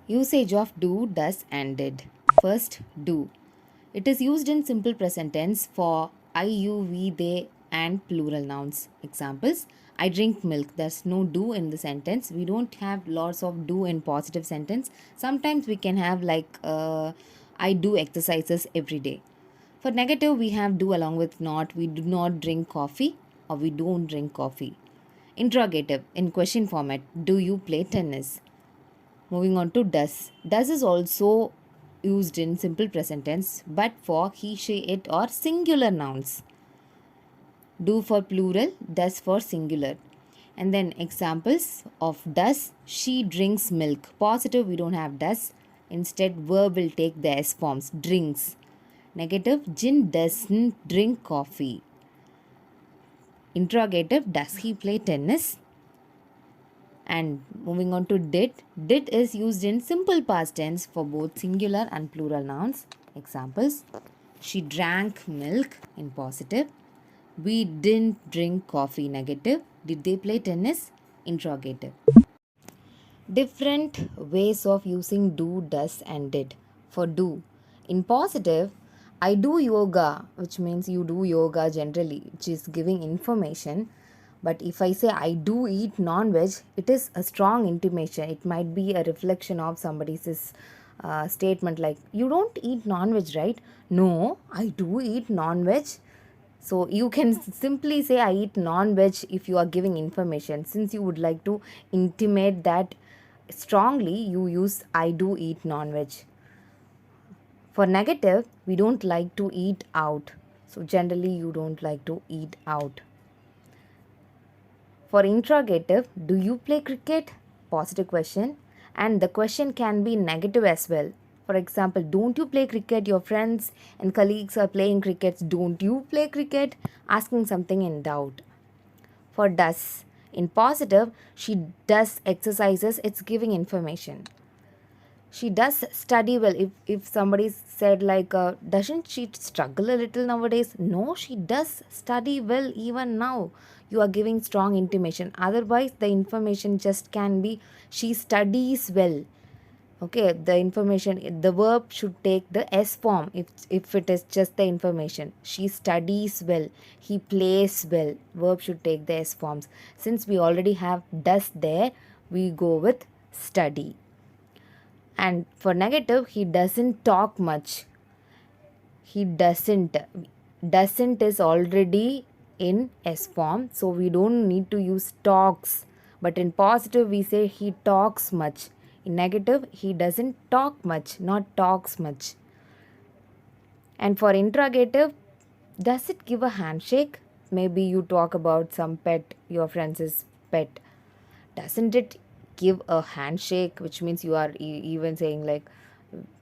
Usage of do, does, and did. First, do. It is used in simple present tense for I, you, we, they, and plural nouns. Examples: I drink milk. There's no do in the sentence. We don't have lots of do in positive sentence. Sometimes we can have I do exercises every day. For negative, we have do along with not. We do not drink coffee or we don't drink coffee. Interrogative in question format: do you play tennis? Moving on to does. Does is also used in simple present tense but for he, she, it or singular nouns. Do for plural, does for singular. And then examples of does: she drinks milk. Positive, we don't have does. Instead, verb will take the S forms: drinks. Negative, Jin doesn't drink coffee. Interrogative, does he play tennis? And moving on to did. Did is used in simple past tense for both singular and plural nouns. Examples: she drank milk in positive. We didn't drink coffee negative. Did they play tennis? Interrogative. Different ways of using do, does, and did. For do, in positive, I do yoga, which means you do yoga generally, which is giving information. But if I say I do eat non-veg, it is a strong intimation. It might be a reflection of somebody's statement like, you don't eat non-veg, right? No, I do eat non-veg. So you can simply say I eat non-veg if you are giving information. Since you would like to intimate that strongly, you use I do eat non-veg. For negative, we don't like to eat out. So generally you don't like to eat out. For interrogative, do you play cricket? Positive question. And the question can be negative as well. For example, don't you play cricket? Your friends and colleagues are playing cricket. Don't you play cricket? Asking something in doubt. For does, in positive, she does exercises. It's giving information. She does study well. If somebody said doesn't she struggle a little nowadays? No, she does study well even now. You are giving strong intimation. Otherwise the information just can be she studies well. Okay, the information, the verb should take the S form if it is just the information. She studies well. He plays well. Verb should take the S forms. Since we already have does there, we go with study. And for negative, he doesn't talk much. He doesn't. Doesn't is already in S form, so we don't need to use talks. But in positive, we say he talks much. In negative, he doesn't talk much, not talks much. And for interrogative, does it give a handshake? Maybe you talk about some pet, your friend's pet. Doesn't it give a handshake? Which means you are even saying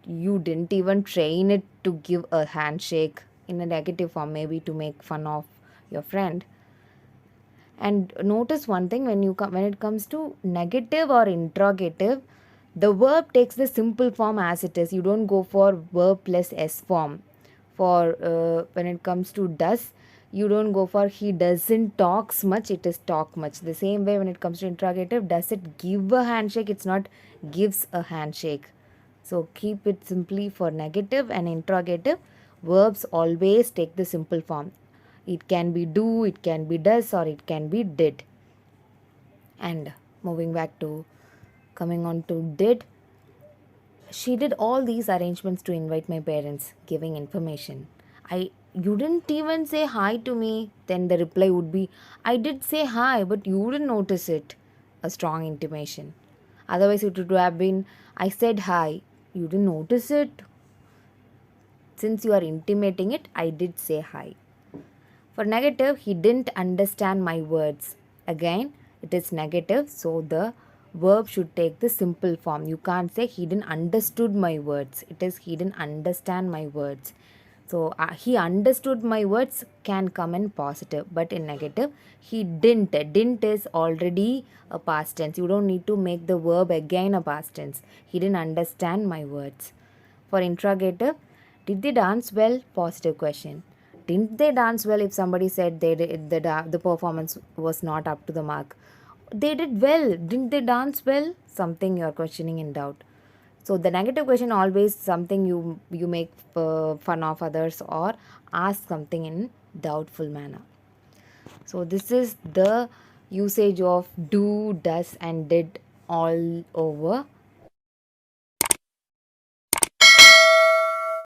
you didn't even train it to give a handshake in a negative form, maybe to make fun of your friend. And notice one thing, when it comes to negative or interrogative, the verb takes the simple form as it is. You don't go for verb plus S form. For when it comes to does, you don't go for he doesn't talks much, it is talk much. The same way when it comes to interrogative, does it give a handshake? It's not gives a handshake. So keep it simply for negative and interrogative. Verbs always take the simple form. It can be do, it can be does, or it can be did. And moving back to coming on to did, she did all these arrangements to invite my parents, giving information. You didn't even say hi to me. Then the reply would be, I did say hi, but you didn't notice it. A strong intimation. Otherwise, it would have been, I said hi, you didn't notice it. Since you are intimating it, I did say hi. For negative, he didn't understand my words. Again, it is negative, so the verb should take the simple form. You can't say he didn't understood my words. It is he didn't understand my words. So he understood my words can come in positive, but in negative, he didn't. Didn't is already a past tense. You don't need to make the verb again a past tense. He didn't understand my words. For interrogative, did they dance well? Positive question. Didn't they dance well? If somebody said the performance was not up to the mark, they did well. Didn't they dance well? Something you are questioning in doubt. So the negative question always something you make fun of others or ask something in doubtful manner. So this is the usage of do, does and did all over.